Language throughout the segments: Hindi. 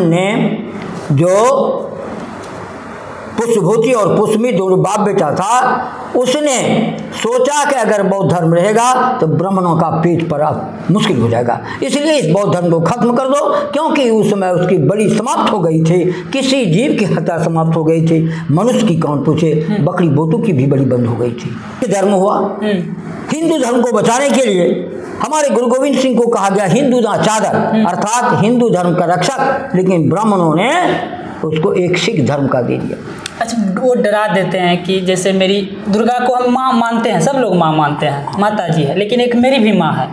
ने जो पुष्पभूति और पुष्पमी दोनों बाप बेटा था, उसने सोचा कि अगर बौद्ध धर्म रहेगा तो ब्राह्मणों का पेट पर अब मुश्किल हो जाएगा, इसलिए इस बौद्ध धर्म को खत्म कर दो, क्योंकि उस समय उसकी बलि समाप्त हो गई थी, किसी जीव की हत्या समाप्त हो गई थी, मनुष्य की कौन पूछे, बकरी बोतू की भी बलि बंद हो गई थी। धर्म हुआ। हिंदू धर्म को बचाने के लिए हमारे गुरु गोविंद सिंह को कहा गया हिंदू ना चादर, अर्थात हिंदू धर्म का रक्षक, लेकिन ब्राह्मणों ने उसको एक सिख धर्म का दे दिया। अच्छा, वो डरा देते हैं कि जैसे मेरी दुर्गा को हम माँ मानते हैं, सब लोग माँ मानते हैं, माता जी है, लेकिन एक मेरी भी माँ है,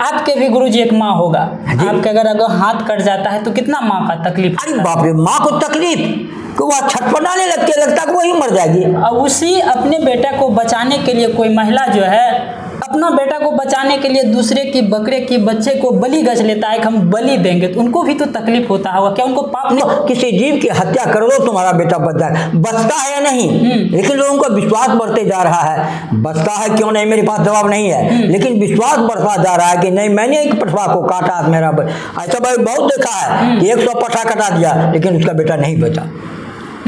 आपके भी गुरु जी एक माँ होगा, आपके अगर हाथ कट जाता है तो कितना माँ का तकलीफ। अरे बाप रे, माँ को तकलीफ को वह छटपटाने लगती है, लगता है वही मर जाएगी। और उसी अपने बेटा को बचाने के लिए कोई महिला जो है अपना बेटा को बचाने के लिए दूसरे की बकरे की बच्चे को बलि गच लेता है कि हम बलि देंगे, तो उनको भी तो तकलीफ होता होगा, क्या उनको पाप नहीं? किसी जीव की हत्या कर दो, तुम्हारा बेटा बच जाए, बचता है या नहीं, लेकिन लोगों का विश्वास बढ़ते जा रहा है। बचता है क्यों नहीं, मेरे पास जवाब नहीं है, लेकिन विश्वास बढ़ता जा रहा है कि नहीं, मैंने एक पठवा को काटा, मेरा ऐसा भाई बहुत देखा है कि 100 पठा कटा दिया लेकिन उसका बेटा नहीं बचा।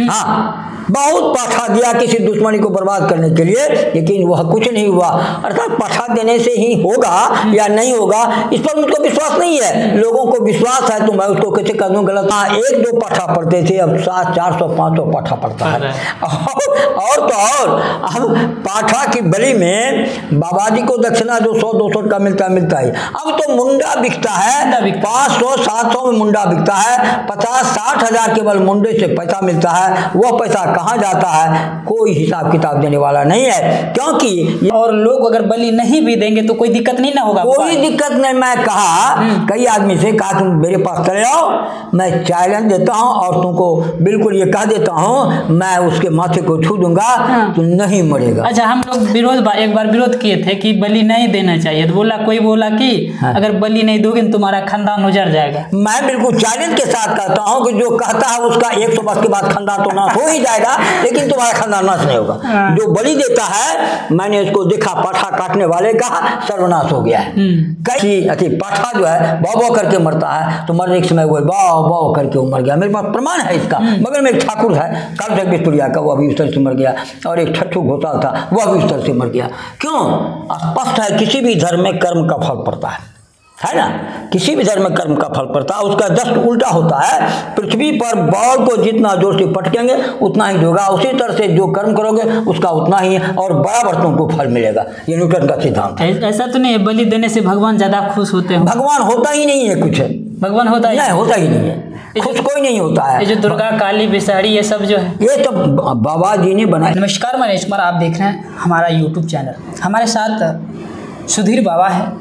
हाँ, बहुत पाठा दिया किसी दुश्मनी को बर्बाद करने के लिए, लेकिन वह कुछ नहीं हुआ। अर्थात पाठा देने से ही होगा या नहीं होगा, इस पर उनको विश्वास नहीं है। लोगों को विश्वास है तो मैं उसको कैसे कर दूं गलत। हाँ, 1-2 पाठा पढ़ते थे, अब 700, 400, 500 पाठा पढ़ता है। और तो और अब पाठा की बलि में बाबा जी को दक्षिणा जो 100-200 का मिलता है। अब तो मुंडा बिकता है, 500-700 में मुंडा बिकता है, 50-60 हजार केवल मुंडे से पैसा मिलता है। वह पैसा कहाँ जाता है, कोई हिसाब किताब देने वाला नहीं है, क्योंकि और लोग अगर बलि नहीं भी देंगे तो कोई दिक्कत नहीं ना होगा। कोई दिक्कत नहीं। मैं कहा कई आदमी से कहा तुम मेरे पास चले आओ, मैं चैलेंज देता हूँ और तुमको बिल्कुल ये कह देता हूँ, मैं उसके माथे को छू दूंगा तो नहीं मरेगा। अच्छा, हम लोग एक बार विरोध किए थे कि बलि नहीं देना चाहिए, तो कोई बोला कि अगर बलि नहीं दोगे तो तुम्हारा खानदान उजड़ जाएगा। मैं बिल्कुल चैलेंज के साथ कहता हूँ कि जो कहता है उसका 100 वर्ष के बाद खानदान तो नाश हो ही जाएगा, लेकिन तुम्हारा खानदान नाश नहीं होगा। जो बलि देता है, मैंने इसको देखा, पाठा काटने वाले का सर्वनाश हो गया है। कई पाठा जो है बाव करके मरता है, तो मरने के समय वो बाव करके वो मर गया। मेरे पास प्रमाण है इसका। बगल में एक ठाकुर है काल से बिस्तुरिया का, वो भी उस तरह से मर गया, और एक छठू घोटाल था, वह भी उस तरह से मर गया। क्यों? स्पष्ट है किसी भी धर्म में कर्म का फल पड़ता है ना, किसी भी धर्म में कर्म का फल पड़ता है, उसका जस्ट उल्टा होता है। पृथ्वी पर बॉल को जितना जोर से पटकेंगे उतना ही होगा, उसी तरह से जो कर्म करोगे उसका उतना ही और बराबर तुमको फल मिलेगा। ये न्यूटन का सिद्धांत है। ऐसा तो नहीं है बलि देने से भगवान ज्यादा खुश होते हैं? भगवान होता ही नहीं है, कुछ भगवान होता ही नहीं, होता ही नहीं है, खुश कोई नहीं होता है। ये जो दुर्गा काली विषहरी ये सब जो है, ये तो बाबा जी ने बनाया। नमस्कार, मैं नरेश कुमार, आप देख रहे हैं हमारा यूट्यूब चैनल। हमारे साथ सुधीर बाबा है।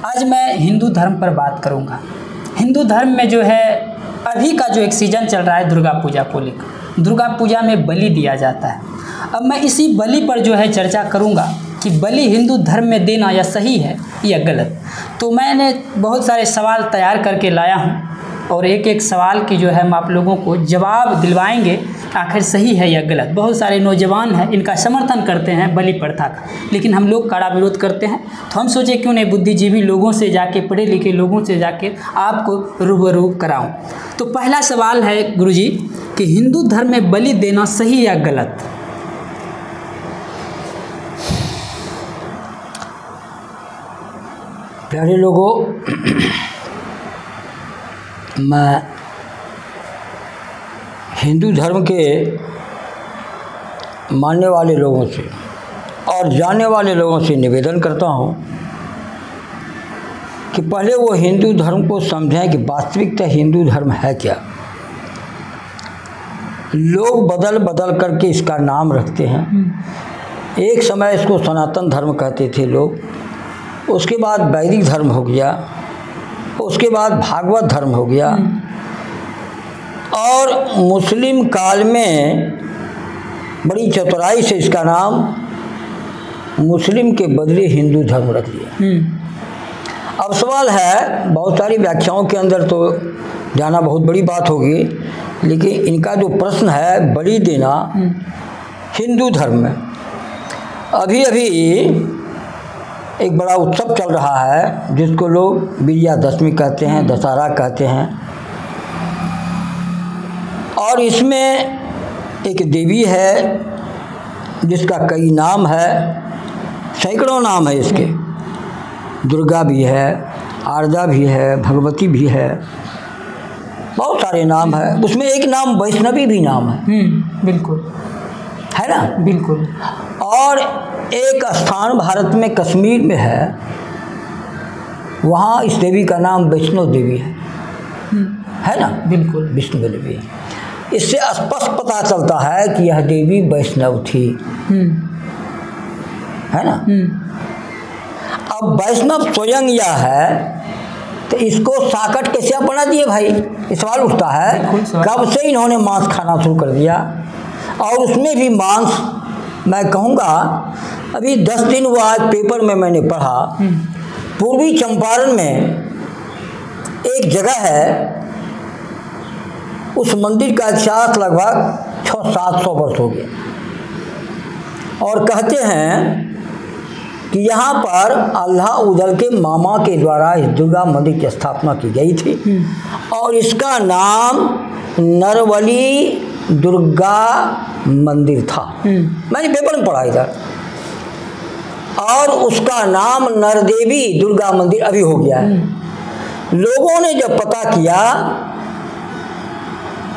आज मैं हिंदू धर्म पर बात करूंगा। हिंदू धर्म में जो है अभी का जो एक सीजन चल रहा है दुर्गा पूजा को लेकर, दुर्गा पूजा में बलि दिया जाता है। अब मैं इसी बलि पर जो है चर्चा करूंगा कि बलि हिंदू धर्म में देना या सही है या गलत। तो मैंने बहुत सारे सवाल तैयार करके लाया हूं, और एक एक सवाल की जो है हम आप लोगों को जवाब दिलवाएंगे आखिर सही है या गलत। बहुत सारे नौजवान हैं इनका समर्थन करते हैं बलि प्रथा का, लेकिन हम लोग कड़ा विरोध करते हैं। तो हम सोचे क्यों नहीं बुद्धिजीवी लोगों से जाके, पढ़े लिखे लोगों से जाके आपको रूबरू कराऊं। तो पहला सवाल है गुरुजी कि हिंदू धर्म में बलि देना सही या गलत? प्यारे लोगों, मैं हिंदू धर्म के मानने वाले लोगों से और जानने वाले लोगों से निवेदन करता हूँ कि पहले वो हिंदू धर्म को समझें कि वास्तविकता हिंदू धर्म है क्या। लोग बदल बदल करके इसका नाम रखते हैं। एक समय इसको सनातन धर्म कहते थे लोग, उसके बाद वैदिक धर्म हो गया, उसके बाद भागवत धर्म हो गया, और मुस्लिम काल में बड़ी चतुराई से इसका नाम मुस्लिम के बदले हिंदू धर्म रख दिया। अब सवाल है, बहुत सारी व्याख्याओं के अंदर तो जाना बहुत बड़ी बात होगी, लेकिन इनका जो प्रश्न है बलि देना हिंदू धर्म में, अभी अभी एक बड़ा उत्सव चल रहा है जिसको लोग विजयादशमी कहते हैं, दशहरा कहते हैं। और इसमें एक देवी है जिसका कई नाम है, सैकड़ों नाम है इसके। दुर्गा भी है, आरजा भी है, भगवती भी है, बहुत सारे नाम है। उसमें एक नाम वैष्णवी भी नाम है। बिल्कुल है ना। बिल्कुल। और एक स्थान भारत में कश्मीर में है, वहाँ इस देवी का नाम वैष्णो देवी है ना। बिल्कुल विष्णु देवी। इससे स्पष्ट पता चलता है कि यह देवी वैष्णव थी। है ना। अब वैष्णव स्वयं यह है, तो इसको साकट कैसे बना दिए भाई, ये सवाल उठता है। कब से इन्होंने मांस खाना शुरू कर दिया, और उसमें भी मांस मैं कहूँगा अभी 10 दिन हुआ पेपर में मैंने पढ़ा, पूर्वी चंपारण में एक जगह है, उस मंदिर का इतिहास लगभग 600-700 वर्ष हो गया, और कहते हैं कि यहाँ पर अल्लाह उदल के मामा के द्वारा इस दुर्गा मंदिर की स्थापना की गई थी, और इसका नाम नरवली दुर्गा मंदिर था। मैंने पेपर में पढ़ा इधर, और उसका नाम नरदेवी दुर्गा मंदिर अभी हो गया है। लोगों ने जब पता किया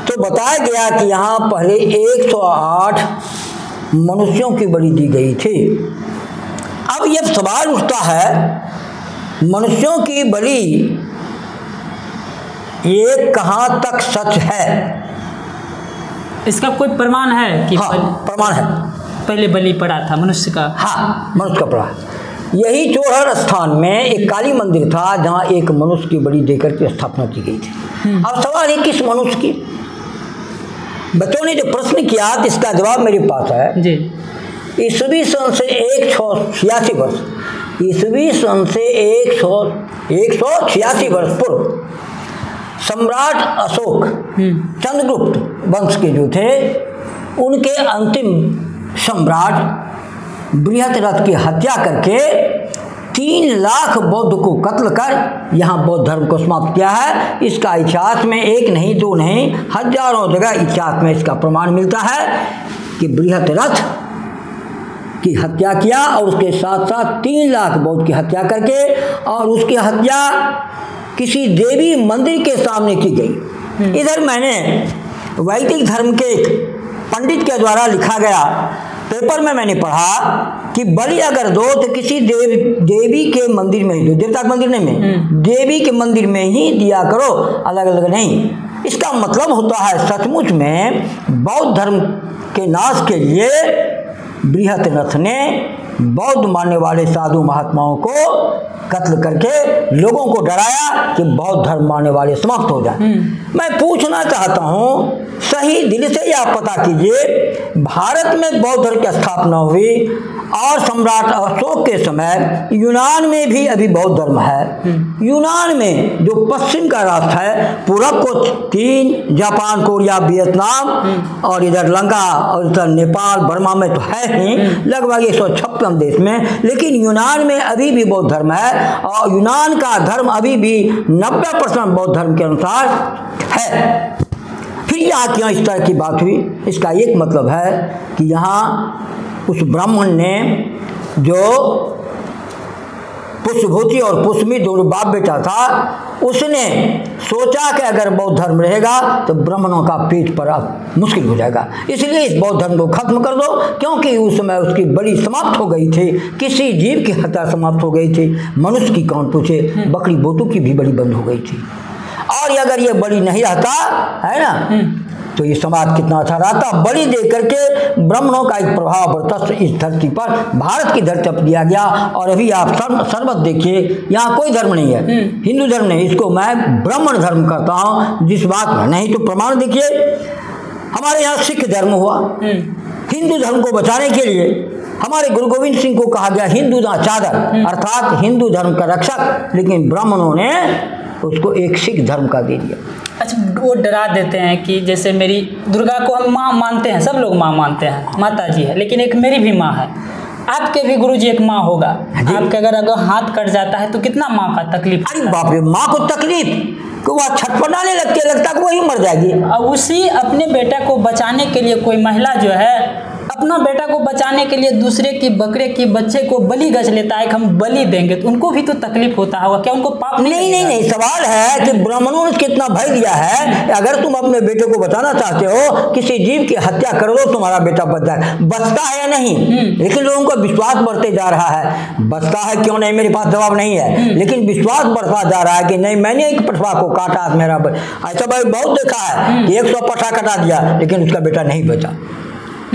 तो बताया गया कि यहाँ पहले 108 मनुष्यों की बलि दी गई थी। अब यह सवाल उठता है, मनुष्यों की बलि ये कहाँ तक सच है? इसका कोई प्रमाण है कि हाँ, प्रमाण है। पहले बलि पड़ा था मनुष्य का? हाँ, मनुष्य का पड़ा। यही चोहर स्थान में एक काली मंदिर था, जहाँ एक मनुष्य की बलि देकर के स्थापना की गई थी। अब सवाल है किस मनुष्य की? बच्चों ने जो प्रश्न किया तो इसका जवाब मेरे पास है जी। ईस्वी सन से 186 वर्ष, ईस्वी सन से 186 वर्ष पूर्व सम्राट अशोक चंद्रगुप्त वंश के जो थे, उनके अंतिम सम्राट बृहद्रथ की हत्या करके 3 लाख बौद्ध को कत्ल कर यहाँ बौद्ध धर्म को समाप्त किया है। इसका इतिहास में एक नहीं दो नहीं हजारों जगह इतिहास में इसका प्रमाण मिलता है कि बृहद्रथ की हत्या किया, और उसके साथ साथ 3 लाख बौद्ध की हत्या करके, और उसकी हत्या किसी देवी मंदिर के सामने की गई। इधर मैंने वैदिक धर्म के पंडित के द्वारा लिखा गया पेपर में मैंने पढ़ा कि बलि अगर दो तो किसी देवी के मंदिर में ही दो, देवता के मंदिर नहीं में, देवी के मंदिर में ही दिया करो, अलग अलग नहीं। इसका मतलब होता है सचमुच में बौद्ध धर्म के नाश के लिए बृहद्रथ ने बौद्ध मानने वाले साधु महात्माओं को कत्ल करके लोगों को डराया कि बौद्ध धर्म मानने वाले समाप्त हो जाए। मैं पूछना चाहता हूँ, सही दिल से यह पता कीजिए, भारत में बौद्ध धर्म की स्थापना हुई और सम्राट अशोक के समय यूनान में भी अभी बौद्ध धर्म है। यूनान में जो पश्चिम का राष्ट्र है, पूरब को चीन, जापान, कोरिया, वियतनाम, और इधर लंका, और इधर नेपाल, बर्मा में तो है ही लगभग 156 देश में, लेकिन यूनान में अभी भी बौद्ध धर्म है, और यूनान का धर्म अभी भी 90% बौद्ध धर्म के अनुसार है। फिर यहाँ क्यों इस तरह की बात हुई? इसका एक मतलब है कि यहाँ उस ब्राह्मण ने जो पुष्पभूति और पुष्पमी दोनों बाप बेटा था, उसने सोचा कि अगर बौद्ध धर्म रहेगा तो ब्राह्मणों का पेट पर अब मुश्किल हो जाएगा, इसलिए इस बौद्ध धर्म को खत्म कर दो, क्योंकि उस समय उसकी बलि समाप्त हो गई थी, किसी जीव की हत्या समाप्त हो गई थी, मनुष्य की कौन पूछे, बकरी बोतू की भी बलि बंद हो गई थी। और अगर ये बलि नहीं रहता है ना, तो ये समाज कितना अच्छा रहता। बलि दे करके ब्राह्मणों का एक प्रभाव वर्चस्व इस धरती पर, भारत की धरती पर दिया गया। और अभी आप सर्वत देखिए, यहाँ कोई धर्म नहीं है, हिंदू धर्म नहीं, इसको मैं ब्राह्मण धर्म कहता हूँ, जिस बात में नहीं तो प्रमाण देखिए। हमारे यहाँ सिख धर्म हुआ, हिंदू धर्म को बचाने के लिए हमारे गुरु गोविंद सिंह को कहा गया हिंदू ना चादर, अर्थात हिंदू धर्म का रक्षक, लेकिन ब्राह्मणों ने उसको एक सिख धर्म का दे दिया। अच्छा, वो डरा देते हैं कि जैसे मेरी दुर्गा को हम माँ मानते हैं, सब लोग माँ मानते हैं, माता जी है, लेकिन एक मेरी भी माँ है, आपके भी गुरुजी एक माँ होगा, आपके अगर हाथ कट जाता है तो कितना माँ का तकलीफ। अरे बाप रे, माँ को तकलीफ कि वह छटपटाने लगती है, लगता है कि वही मर जाएगी। और उसी अपने बेटा को बचाने के लिए कोई महिला जो है अपना बेटा को बचाने के लिए दूसरे की बकरे की बच्चे को बलि गज लेता है कि हम बलि देंगे, तो उनको भी तो तकलीफ होता होगा, क्या उनको पाप नहीं, सवाल है कि ब्राह्मणों ने कितना भय दिया है। अगर तुम अपने बेटे को बचाना चाहते हो, किसी जीव की हत्या कर दो, तुम्हारा बेटा बच जाए। बचता है या नहीं, लेकिन लोगों का विश्वास बढ़ते जा रहा है। बचता है क्यों नहीं, मेरे पास जवाब नहीं है, लेकिन विश्वास बढ़ता जा रहा है कि नहीं, मैंने एक पठवा को काटा, मेरा ऐसा भाई बहुत देखा है कि 100 पठा कटा दिया लेकिन उसका बेटा नहीं बचा।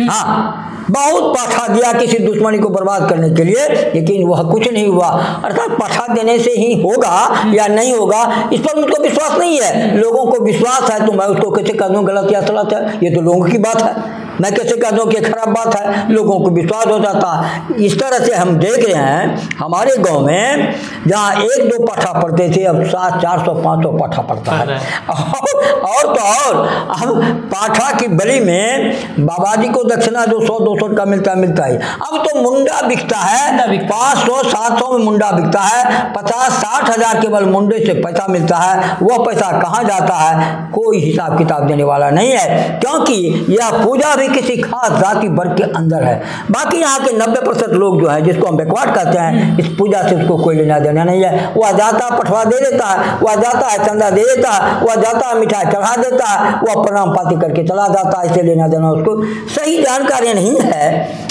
हाँ, बहुत पाठा दिया किसी दुश्मनी को बर्बाद करने के लिए, लेकिन वह कुछ नहीं हुआ। अर्थात पाठा देने से ही होगा या नहीं होगा, इस पर मुझको विश्वास नहीं है। लोगों को विश्वास है तो मैं उसको कैसे कह दूं गलत या सलत है, ये तो लोगों की बात है। मैं कैसे कह दूं कि खराब बात है, लोगों को विश्वास हो जाता है। इस तरह से हम देख रहे हैं हमारे गांव में जहाँ 1-2 पाठा पढ़ते थे, अब 400-500 पाठा पढ़ता है। और तो और अब पाठा की बलि में बाबा जी को दक्षिणा जो 100-200 का मिलता है। अब तो मुंडा बिकता है, 500-700 में मुंडा बिकता है, 50-60 हजार केवल मुंडे से पैसा मिलता है। वह पैसा कहाँ जाता है, कोई हिसाब किताब देने वाला नहीं है, क्योंकि यह पूजा भी किसी खास जाति वर्ग के अंदर है। बाकी यहाँ के 90% लोग जो है, जिसको हम बैकवर्ड कहते हैं, इस पूजा से उसको कोई लेना देना नहीं है। वह जाता पठवा दे देता है, वह जाता है चंदा दे देता है, वह जाता है मिठाई चढ़ा देता है, वह प्रणाम पाती करके चला जाता है। इसे लेना देना उसको सही जानकारी नहीं है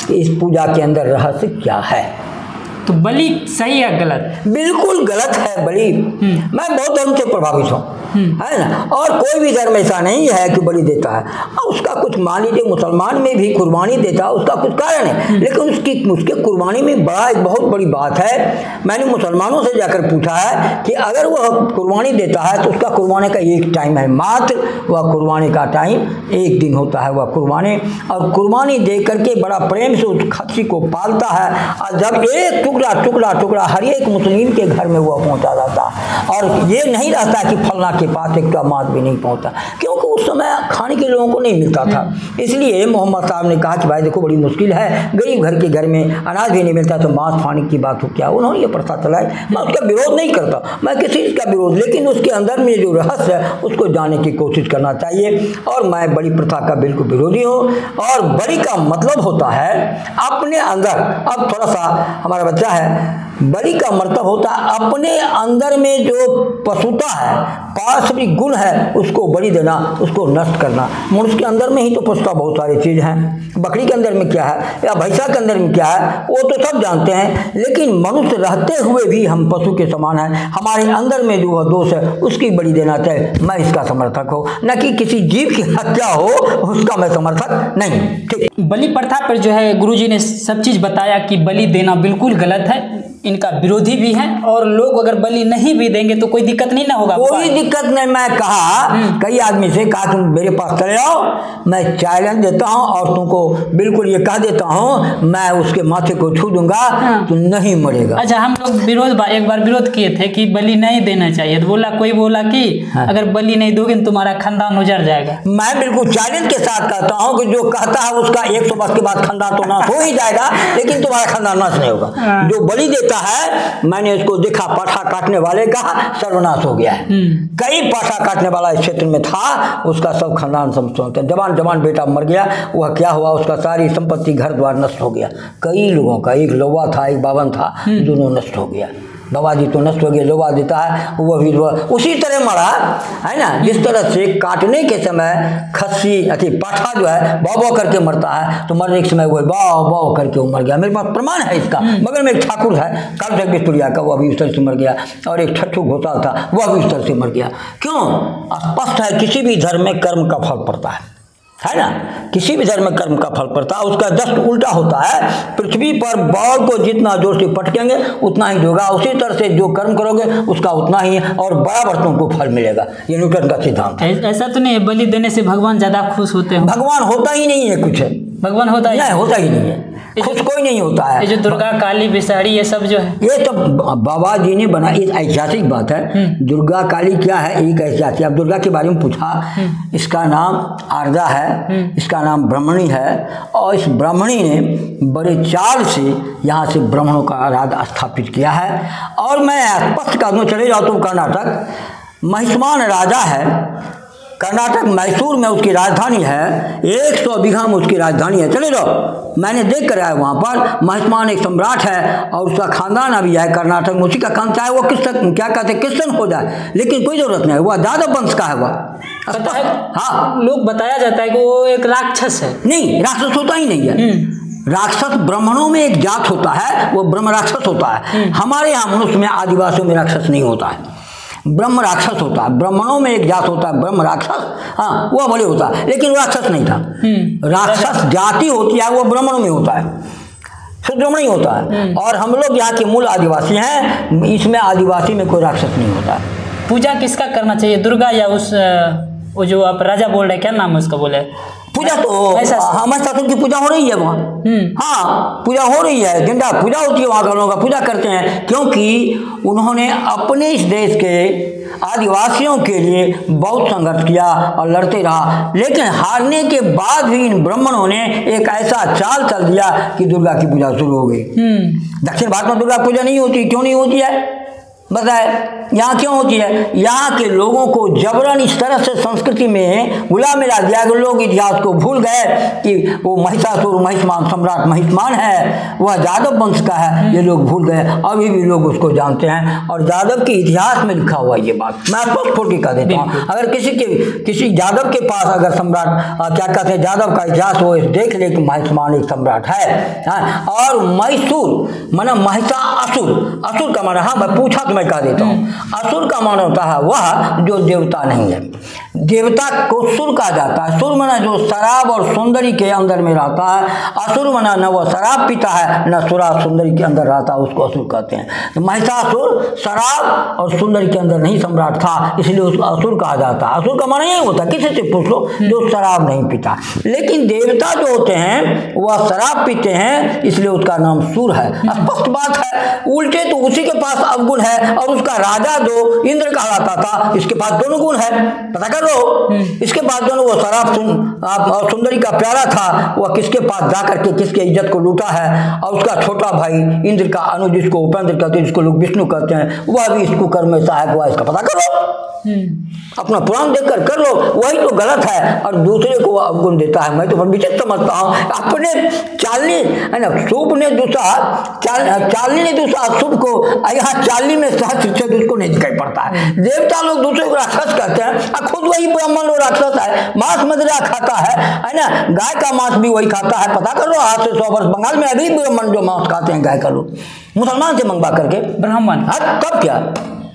कि इस पूजा के अंदर रहस्य क्या है। तो बलि सही है गलत? बिल्कुल गलत है बलि। मैं बहुत धर्म से प्रभावित हूँ, है ना, और कोई भी धर्म ऐसा नहीं है कि बलि देता है। और उसका कुछ मान लीजिए मुसलमान में भी कुर्बानी देता है, उसका कुछ कारण है, लेकिन उसके कुर्बानी में एक बहुत बड़ी बात है। मैंने मुसलमानों से जाकर पूछा है कि अगर वह कुर्बानी देता है तो उसका कुर्बानी का एक टाइम है, मात्र वह कुर्बानी का टाइम एक दिन होता है वह कुर्बानी। और कुर्बानी दे करके बड़ा प्रेम से उस खस्सी को पालता है, और जब एक टुकड़ा हर एक मुस्लिम के घर में वह पहुंचा जाता है। और ये नहीं रहता कि फलना के पास एक मांस भी नहीं पहुंचता, क्योंकि उस समय खाने के लोगों को नहीं मिलता था। इसलिए मोहम्मद साहब ने कहा कि भाई देखो बड़ी मुश्किल है, गरीब घर के घर में अनाज भी नहीं मिलता तो मांस खाने की बात हो क्या। उन्होंने ये प्रथा चलाई। मैं उसका विरोध नहीं करता, मैं किसी चीज़ का विरोध, लेकिन उसके अंदर में जो रहस्य है उसको जानने की कोशिश करना चाहिए। और मैं बड़ी प्रथा का बिल्कुल विरोधी हूँ। और बलि का मतलब होता है अपने अंदर, अब थोड़ा सा हमारा बच्चा है, बलि का मतलब होता है अपने अंदर में जो पशुता है, पार्श्विक गुण है, उसको बलि देना, उसको नष्ट करना। मनुष्य के अंदर में ही तो पशुता बहुत सारी चीज़ हैं। बकरी के अंदर में क्या है या भैंसा के अंदर में क्या है वो तो सब जानते हैं, लेकिन मनुष्य रहते हुए भी हम पशु के समान हैं। हमारे अंदर में जो वह दोष है उसकी बलि देना चाहिए। मैं इसका समर्थक हूँ, न कि किसी जीव की हत्या हो उसका मैं समर्थक नहीं। ठीक, बलि प्रथा पर जो है गुरुजी ने सब चीज़ बताया कि बलि देना बिल्कुल गलत है, इनका विरोधी भी है, और लोग अगर बलि नहीं भी देंगे तो कोई दिक्कत नहीं ना होगा। कोई दिक्कत नहीं। मैं कहा कई आदमी से कहा तुम मेरे पास चले आओ, मैं चैलेंज देता हूँ और तुमको बिल्कुल ये कह देता हूँ, मैं उसके माथे को छू दूंगा, तू नहीं मरेगा। अच्छा, हम लोग एक बार विरोध किए थे कि बलि नहीं देना चाहिए, तो कोई बोला कि अगर बलि नहीं दोगे तो तुम्हारा खानदान उजड़ जाएगा। मैं बिल्कुल चैलेंज के साथ कहता हूँ कि जो कहता है उसका 100 वर्ष के बाद खानदान तो नाश हो ही जाएगा, लेकिन तुम्हारा खानदान नाश नहीं होगा। जो बलि देता है, मैंने उसको देखा, पाठा काटने वाले का सर्वनाश हो गया है। कई पाठा काटने वाला इस क्षेत्र में था, उसका सब खानदान समझते, जवान बेटा मर गया। वह क्या हुआ, उसका सारी संपत्ति घर द्वार नष्ट हो गया। कई लोगों का, एक लोवा था एक बावन था, दोनों नष्ट हो गया। बाबा जी तो नष्ट हो गए, लोबा देता है वो भी उसी तरह मरा है ना, जिस तरह से काटने के समय खस्सी पाठा जो है बाव बाव करके मरता है, तो मरने के समय वो बाव बाव करके वो मर गया। मेरे पास प्रमाण है इसका। बगल में एक ठाकुर है काल से बिस्तुरिया का, वह भी उस तरह से मर गया। और एक ठट्ठू घोटाल था, वह भी उस तरह से मर गया। क्यों? स्पष्ट है किसी भी धर्म में कर्म का फल पड़ता है ना, किसी भी धर्म में कर्म का फल पड़ता है। उसका जस्ट उल्टा होता है। पृथ्वी पर बॉल को जितना जोर से पटकेंगे उतना ही होगा, उसी तरह से जो कर्म करोगे उसका उतना ही और बराबर तुमको फल मिलेगा। ये न्यूटन का सिद्धांत है। ऐसा तो नहीं है बलि देने से भगवान ज़्यादा खुश होते हैं? भगवान होता ही नहीं है, कुछ भगवान होता ही नहीं, होता ही नहीं है। खुश कोई नहीं होता है। ये जो दुर्गा काली विषहरी ये सब जो है, ये तो बाबा जी ने बना, ये ऐतिहासिक बात है। दुर्गा काली क्या है, एक ऐतिहासिक। अब दुर्गा के बारे में पूछा, इसका नाम आरदा है, इसका नाम ब्राह्मणी है, और इस ब्राह्मणी ने बड़े चाल से यहाँ से ब्राह्मणों का राज स्थापित किया है। और मैं स्पष्ट कर दूँ, चले जाओ तुम कर्नाटक, महिष्मान राजा है कर्नाटक, मैसूर में उसकी राजधानी है, 100 बीघा में उसकी राजधानी है। चले जाओ, मैंने देख कर आया वहाँ पर। महिष्मान एक सम्राट है और उसका खानदान अभी है कर्नाटक में, उसी का खान, चाहे वो क्या कहते हैं क्रिश्चन हो जाए, लेकिन कोई जरूरत नहीं, वह यादव वंश का है वह। हाँ, लोग बताया जाता है कि वो एक राक्षस है। नहीं, राक्षस होता ही नहीं है। राक्षस ब्राह्मणों में एक जात होता है, वो ब्रह्म राक्षस होता है। हमारे यहाँ मनुष्य में, आदिवासियों में राक्षस नहीं होता है, ब्रह्म राक्षस होता है। ब्राह्मणों में एक जात होता है ब्रह्म राक्षस, हाँ वो भले होता है, लेकिन वो राक्षस नहीं था। राक्षस जाति होती है, वो ब्राह्मणों में होता है, शूद्रों में नहीं होता है। और हम लोग यहाँ के मूल आदिवासी हैं, इसमें आदिवासी में कोई राक्षस नहीं होता है। पूजा किसका करना चाहिए, दुर्गा या उस वो जो आप राजा बोल रहे हैं, क्या नाम है उसका बोले? पूजा तो महिषासुर की पूजा हो रही है वहाँ। हाँ, पूजा हो रही है, झंडा पूजा होती है वहाँ का, लोग पूजा करते हैं, क्योंकि उन्होंने अपने इस देश के आदिवासियों के लिए बहुत संघर्ष किया और लड़ते रहा। लेकिन हारने के बाद भी इन ब्राह्मणों ने एक ऐसा चाल चल दिया कि दुर्गा की पूजा शुरू हो गई। दक्षिण भारत में दुर्गा पूजा नहीं होती, क्यों नहीं होती है बताए? यहाँ क्यों होती है? यहाँ के लोगों को जबरन इस तरह से संस्कृति में गुला मिला दिया कि लोग इतिहास को भूल गए कि वो महिषासुर महिष्मान सम्राट महिष्मान है, वह यादव वंश का है, ये लोग भूल गए। अभी भी लोग उसको जानते हैं और यादव के इतिहास में लिखा हुआ ये बात मैं स्पष्ट फोड़ के कह देता हूँ। अगर किसी यादव के पास अगर सम्राट क्या कहते हैं यादव का इतिहास वो देख ले कि महिष्मान एक सम्राट है। और मैसूर माना महिषासुर, असुर का माना, हाँ मैं पूछा मैं कह देता हूँ, असुर का माना होता है वह जो देवता नहीं है। देवता को सुर कहा जाता है। सुर माना जो शराब और सुंदरी के अंदर में रहता है, असुर माना न वह शराब पीता है न शराब सुंदरी के अंदर रहता है, उसको असुर कहते हैं। तो महिषासुर शराब और सुंदरी के अंदर नहीं सम्राट था, इसलिए उसको असुर कहा जाता है। असुर का माना यही होता है, किसी से पूछ लो जो शराब नहीं पीता। लेकिन देवता जो होते हैं वह शराब पीते हैं, इसलिए उसका नाम सुर है। स्पष्ट बात है। उल्टे तो उसी के पास अवगुण है और उसका राजा जो इंद्र कहलाता था, इसके पास दोनों गुण है, पता कर लो। इसके पास दोनों, वो शराब और सुंदरी का प्यारा था, वह किसके पास जाकर के किसके इज्जत को लूटा है। और उसका छोटा भाई इंद्र का अनुज, जिसको उपेंद्र कहते हैं, जिसको लोग विष्णु कहते हैं, वह भी इसको कर्म में सहायक हुआ। इसका पता करो, अपना पुराण देखकर कर लो, वही तो गलत है और दूसरे को अवगुण देता है। मैं तो विचित्र समझता हूँ, अपने चालनी है ना, शुभ ने दूसरा चालनी ने दूसरा शुभ को, यहाँ चालनी में सहस्त्र उसको नहीं दिखाई पड़ता है। देवता लोग दूसरे को राक्षस कहते हैं और खुद वही ब्राह्मण लोग राक्षस है। मांस मदिरा खाता है ना, गाय का मांस भी वही खाता है। पता कर लो, आज से 100 वर्ष बंगाल में अभी ब्राह्मण जो मांस खाते हैं गाय का, लोग मुसलमान से मंगवा करके ब्राह्मण। तब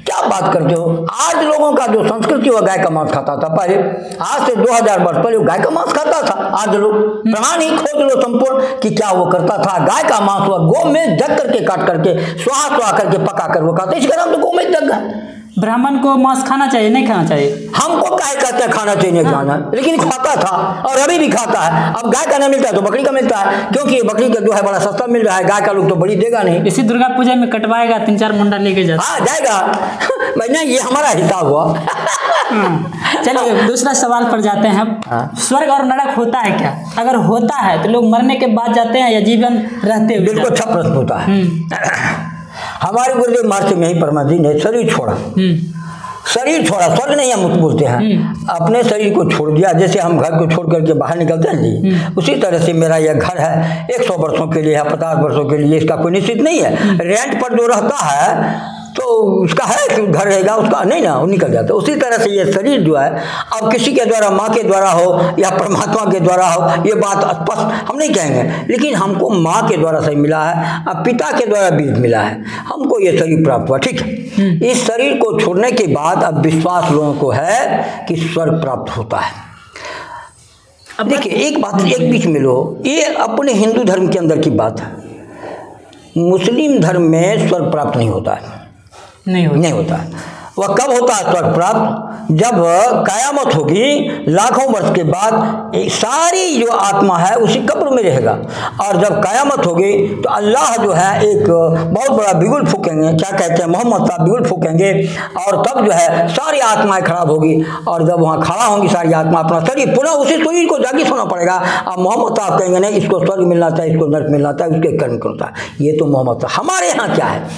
क्या बात करते हो? आज लोगों का जो संस्कृति हुआ गाय का मांस खाता था पहले, आज से 2000 वर्ष पहले गाय का मांस खाता था। आज लोग प्रमाण ही खोज लो संपूर्ण कि क्या वो करता था। गाय का मांस हुआ गौ में जग करके काट करके सुहा करके पका कर वो खाता, इसका नाम तो गौ में जग है। ब्राह्मण को मांस खाना चाहिए नहीं खाना चाहिए? हमको काहे कहते हैं खाना चाहिए नहीं खाना, लेकिन खाता था और अभी भी खाता है। अब गाय का नहीं मिलता है तो बकरी का मिलता है, क्योंकि बकरी का जो है बड़ा सस्ता मिल रहा है, गाय का लोग तो बड़ी देगा नहीं। इसी दुर्गा पूजा में कटवाएगा, 3-4 मुंडा लेके जाता। हाँ जाएगा भैया, ये हमारा हिसाब हुआ। चलिए दूसरा सवाल पर जाते हैं। स्वर्ग और नरक होता है क्या? अगर होता है तो लोग मरने के बाद जाते हैं या जीवन रहते हुए? बिल्कुल अच्छा प्रश्न होता है। हमारे गुरुदेव महर्षि में परमा जी ने शरीर छोड़ा, शरीर छोड़ा, स्वर्ग नहीं हम बोलते हैं, अपने शरीर को छोड़ दिया। जैसे हम घर को छोड़ करके बाहर निकलते हैं जी, उसी तरह से मेरा यह घर है, 100 वर्षों के लिए है, 50 वर्षों के लिए, इसका कोई निश्चित नहीं है। रेंट पर जो रहता है तो उसका है कि घर रहेगा, उसका नहीं ना, वो निकल जाता है। उसी तरह से ये शरीर जो है, अब किसी के द्वारा, माँ के द्वारा हो या परमात्मा के द्वारा हो, ये बात स्पष्ट हम नहीं कहेंगे, लेकिन हमको माँ के द्वारा सही मिला है, अब पिता के द्वारा बीज मिला है, हमको ये शरीर प्राप्त हुआ। ठीक है, इस शरीर को छोड़ने के बाद अब विश्वास लोगों को है कि स्वर्ग प्राप्त होता है। अब देखिए एक बात एक बीच में लो, ये अपने हिंदू धर्म के अंदर की बात है। मुस्लिम धर्म में स्वर्ग प्राप्त नहीं होता है, नहीं होता है। वह कब होता है स्वर्ग प्राप्त? जब कयामत होगी लाखों वर्ष के बाद सारी जो आत्मा है उसी कब्र में रहेगा, और जब कयामत होगी तो अल्लाह जो है एक बहुत बड़ा बिगुल फूकेंगे, क्या कहते हैं, मोहम्मद साहब बिगुल फूकेंगे, और तब जो है सारी आत्माएं खराब होगी, और जब वहाँ खड़ा होंगी सारी आत्मा अपना शरीर पुनः उसी शरीर को जागी सोना पड़ेगा। अब मोहम्मद साहब कहेंगे नहीं इसको स्वर्ग मिलना चाहिए, इसको नर्क मिलना चाहिए, उसके कर्म करता है। ये तो मोहम्मद साहब। हमारे यहाँ क्या है,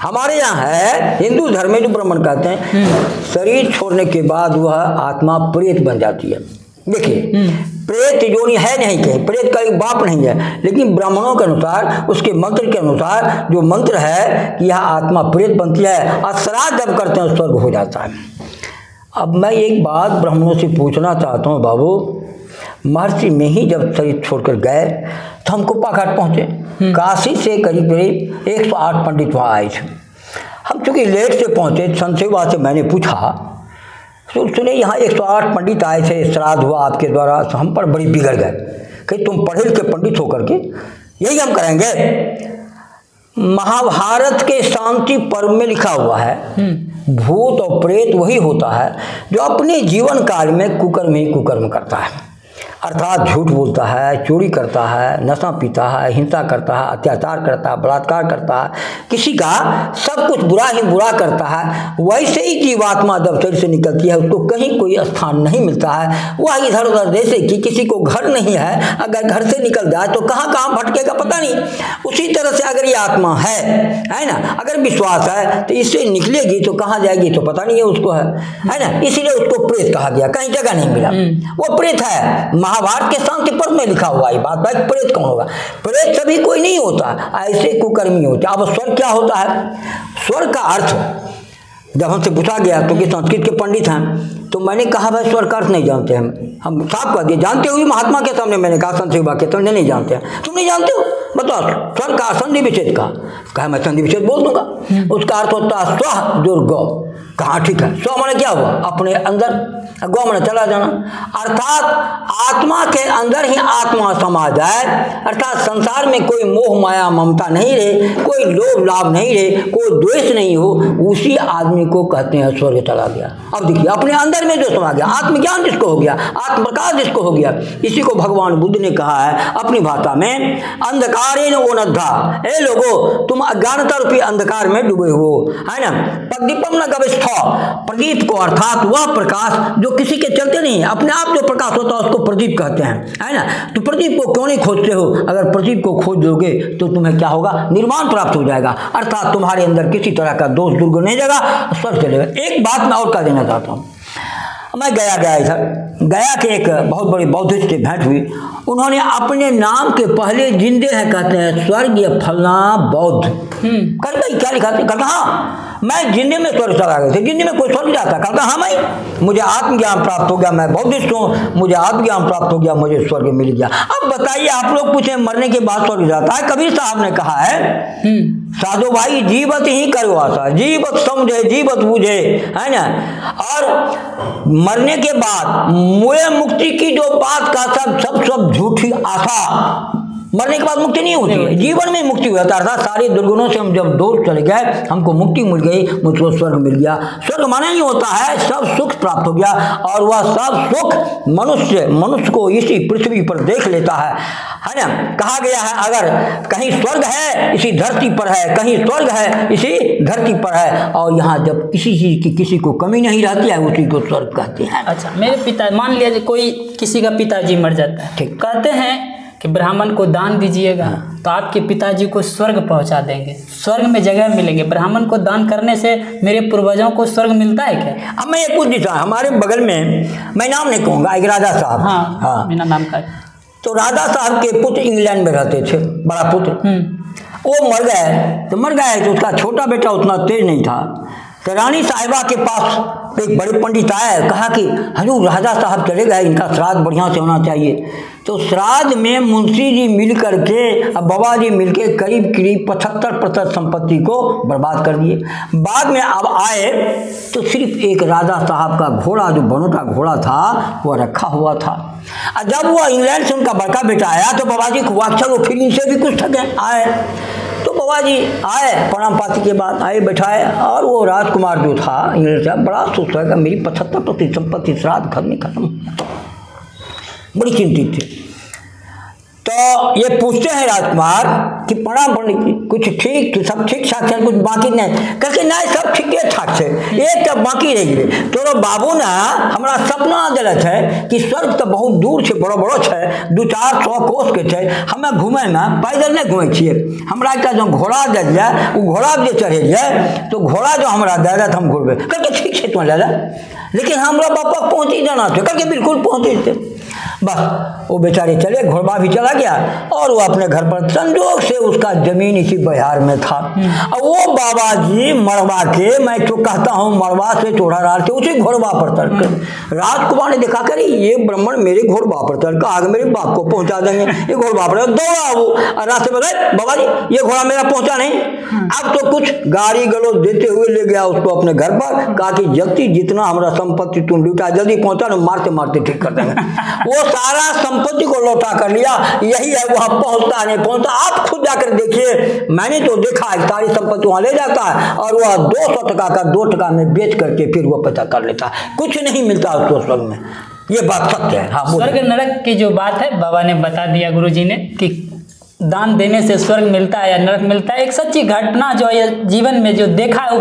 हमारे यहाँ है हिंदू धर्म में जो ब्राह्मण कहते हैं शरीर छोड़ने के बाद वह आत्मा प्रेत बन जाती है। देखिए प्रेत योनि है नहीं कहीं, प्रेत का एक बाप नहीं है, लेकिन ब्राह्मणों के अनुसार उसके मंत्र के अनुसार जो मंत्र है कि यह आत्मा प्रेत बनती है और श्राद्ध जब करते हैं स्वर्ग हो जाता है। अब मैं एक बात ब्राह्मणों से पूछना चाहता हूँ, बाबू महर्षि में ही जब शरीर छोड़कर गए तो हम कुप्पा घाट पहुँचे, काशी से करीब करीब 108 पंडित वहाँ आए थे। हम चूँकि लेट से पहुँचे, संसेवा से मैंने पूछा तो सुने यहाँ 108 पंडित आए थे, श्राद्ध हुआ आपके द्वारा, तो हम पर बड़ी बिगड़ गए कि तुम पढ़े लिखे पंडित होकर के यही हम करेंगे। महाभारत के शांति पर्व में लिखा हुआ है भूत और प्रेत वही होता है जो अपने जीवन काल में कुकर्म ही कुकर्म करता है, अर्थात झूठ बोलता है, चोरी करता है, नशा पीता है, हिंसा करता है, अत्याचार करता है, बलात्कार करता है, किसी का सब कुछ बुरा ही बुरा करता है। वैसे ही जीवात्मा जब शरीर से निकलती है उसको कहीं कोई स्थान नहीं मिलता है, वह इधर उधर, जैसे कि किसी को घर नहीं है, अगर घर से निकल जाए तो कहाँ कहाँ भटकेगा पता नहीं। उसी तरह से अगर ये आत्मा है ना, अगर विश्वास है तो इससे निकलेगी तो कहाँ जाएगी तो पता नहीं है उसको, है ना, इसीलिए उसको प्रेत कहा गया, कहीं जगह नहीं मिला, वो प्रेत है। महाभारत के शांति पर्व में लिखा हुआ है बात, भाई प्रेत कौन होगा, प्रेत सभी कोई नहीं होता, ऐसे कुकर्मी होते। अब स्वर्ग क्या होता है, स्वर्ग का अर्थ जब हमसे पूछा गया तो कि संस्कृत के पंडित हैं, तो मैंने कहा भाई स्वर्ग का अर्थ नहीं जानते हम साफ कर दिए, जानते हुए महात्मा के सामने मैंने कहा संसेवा के सामने नहीं जानते हैं, तुम नहीं जानते हो, बताओ स्वर्ग का संधि विच्छेद का, कहा मैं संधि विच्छेद बोल दूंगा, उसका अर्थ होता है स्व दुर्गौ, कहा ठीक है, स्व माने क्या हुआ अपने अंदर, गौ माने चला जाना, अर्थात आत्मा के अंदर ही आत्मा समा जाए, अर्थात संसार में कोई मोह माया ममता नहीं रहे, कोई लोभ लाभ नहीं रहे, कोई द्वेष नहीं हो, उसी आदमी को कहते हैं स्वर्ग चला गया। अब देखिए अपने अंदर में जो समा गया, आत्मज्ञान जिसको हो गया, आत्म प्रकाश जिसको हो गया, इसी को भगवान बुद्ध ने कहा है अपनी भाषा में अंधकारेण ओनद्धा, ए लोगो तुम अज्ञानता रूपी अंधकार में डूबे हो, है ना, प्रदीपम न गविष्ठ, प्रदीप को अर्थात वह प्रकाश जो किसी के चलते नहीं है, अपने आप जो प्रकाश होता है उसको प्रदीप कहते हैं, है ना। तो प्रदीप को क्यों नहीं खोजते हो, अगर प्रदीप को खोज लोगे तो तुम्हें क्या होगा, निर्वाण प्राप्त हो जाएगा, अर्थात तुम्हारे अंदर किसी तरह का दोष दुर्गुण नहीं जाएगा, स्वर्ग चलेगा। एक बात मैं और कह देना चाहता हूँ, मैं गया इधर गया के एक बहुत बड़ी बौद्धिस्ट से भेंट हुई, उन्होंने अपने नाम के पहले जिंदे हैं कहते हैं स्वर्ग या फलना बौद्ध, कर भाई क्या लिखा था, कहता हाँ मैं जिंदे में स्वर्ग चला गया था, जिंदे में कोई स्वर्ग जाता, कहता हाँ भाई मुझे आत्मज्ञान प्राप्त हो गया, मैं बौद्धिस्ट हूँ, मुझे आत्मज्ञान प्राप्त हो गया, मुझे स्वर्ग मिल गया। अब बताइए आप लोग पूछे मरने के बाद स्वर्ग जाता है, कबीर साहब ने कहा है साधु भाई जीवत ही करो आशा, जीवत समझे जीवत बुझे, है ना, और मरने के बाद मुए मुक्ति की जो बात का सब झूठी आशा, मरने के बाद मुक्ति नहीं होती है, जीवन में मुक्ति हुआ था, अर्थात सारे दुर्गुणों से हम जब दूर चले गए हमको मुक्ति मिल गई, मुझको स्वर्ग मिल गया। स्वर्ग माना ही होता है सब सुख प्राप्त हो गया, और वह सब सुख मनुष्य को इसी पृथ्वी पर देख लेता है ना। कहा गया है अगर कहीं स्वर्ग है इसी धरती पर है, कहीं स्वर्ग है इसी धरती पर है, और यहाँ जब किसी चीज की किसी को कमी नहीं रहती है उसी को स्वर्ग कहते हैं। अच्छा, मेरे पिता, मान लिया कोई किसी का पिताजी मर जाता है, ठीक, कहते हैं कि ब्राह्मण को दान दीजिएगा तो आपके पिताजी को स्वर्ग पहुंचा देंगे, स्वर्ग में जगह मिलेंगे। ब्राह्मण को दान करने से मेरे पूर्वजों को स्वर्ग मिलता है क्या? अब मैं ये पूछ देता हूँ, हमारे बगल में, मैं नाम नहीं कहूँगा, एक राजा साहब, हाँ मेरा नाम का, तो राजा साहब के पुत्र इंग्लैंड में रहते थे, बड़ा पुत्र, वो मर गए तो उसका छोटा बेटा उतना तेज नहीं था, तो रानी साहिबा के पास एक बड़े पंडित आए, कहा कि हजूर राजा साहब चले गए, इनका श्राद्ध बढ़िया से होना चाहिए। तो श्राद्ध में मुंशी जी मिल करके अब बाबा जी मिलके करीब 75% संपत्ति को बर्बाद कर दिए। बाद में अब आए तो सिर्फ एक राजा साहब का घोड़ा, जो बनोटा घोड़ा था, वह रखा हुआ था। जब वह इंग्लैंड से उनका बड़का बेटा आया तो बाबा जी को हुआ चलो फिर इनसे भी कुछ ठगे आए, तो तो बाबा जी आए, प्रणाम पाती के बाद आए, बैठाए, और वो राजकुमार जो था इंग्लैंड से, बड़ा सोच रहा मेरी 75% संपत्ति श्राद्ध घर में खत्म, बड़ी चिंतित थे। तो ये पूछते हैं राजकुमार कि प्रणाम पंडित जी, कुछ ठीक सब ठीक ठाक है, कुछ बाकी नहीं? कहते नहीं, सब ठीक ठाक है, एक तो बाकी रह गए। तो बाबू ना हमारा सपना गलत है कि स्वर्ग तो बहुत दूर से बड़ो बड़ो है, 200-400 कोस के है, हमें घूमे में पैदल नहीं घूमे छे, हमरा एक जो घोड़ा दे दिया, वो घोड़ा जो चढ़े जाए तो घोड़ा जो हमारा दे रहा हम घूरबे। कहते ठीक है तुम ले, लेकिन हमरा बापा पहुँच ही जाना थे। कहते बिल्कुल पहुँचे। बस वो बेचारे चले, घोड़ा भी चला गया, और वो अपने घर पर, संजोग से उसका जमीन इसी बिहार में था। और वो बाबा जी मरवा के, मैं तो कहता हूँ मरवा से चोड़ा रात के उसी घोड़वा पर चढ़ कर, राजकुमार ने देखा कर ये ब्राह्मण मेरे घोड़वा पर चढ़ कर आगे मेरे बाप को पहुंचा देंगे, ये घोड़वा पर दौड़ा वो, और रास्ते में गए, बाबा जी ये घोड़ा मेरा पहुंचा नहीं। अब तो कुछ गाड़ी गलौज देते हुए ले गया उसको अपने घर पर, कहा कि जल्दी जितना हमारा संपत्ति तुम लुटा, जल्दी पहुंचा, मारते मारते ठीक कर देंगे। वो सारा संपत्ति को लौटा कर लिया। यही है, वहां पहुंचता नहीं पहुंचता, आप खुद जाकर देखिए, मैंने तो देखा है, सारी संपत्ति वहां ले जाता है, और वह 200 टका का 2 टका में बेच करके फिर वो पता कर लेता है, कुछ नहीं मिलता उसको स्वर्ग में। ये बात सत्य है। हाँ, स्वर्ग नरक की जो बात है बाबा ने बता दिया गुरुजी ने कि दान देने से स्वर्ग मिलता है या नरक मिलता है। एक सच्ची घटना जो है जीवन में जो देखा है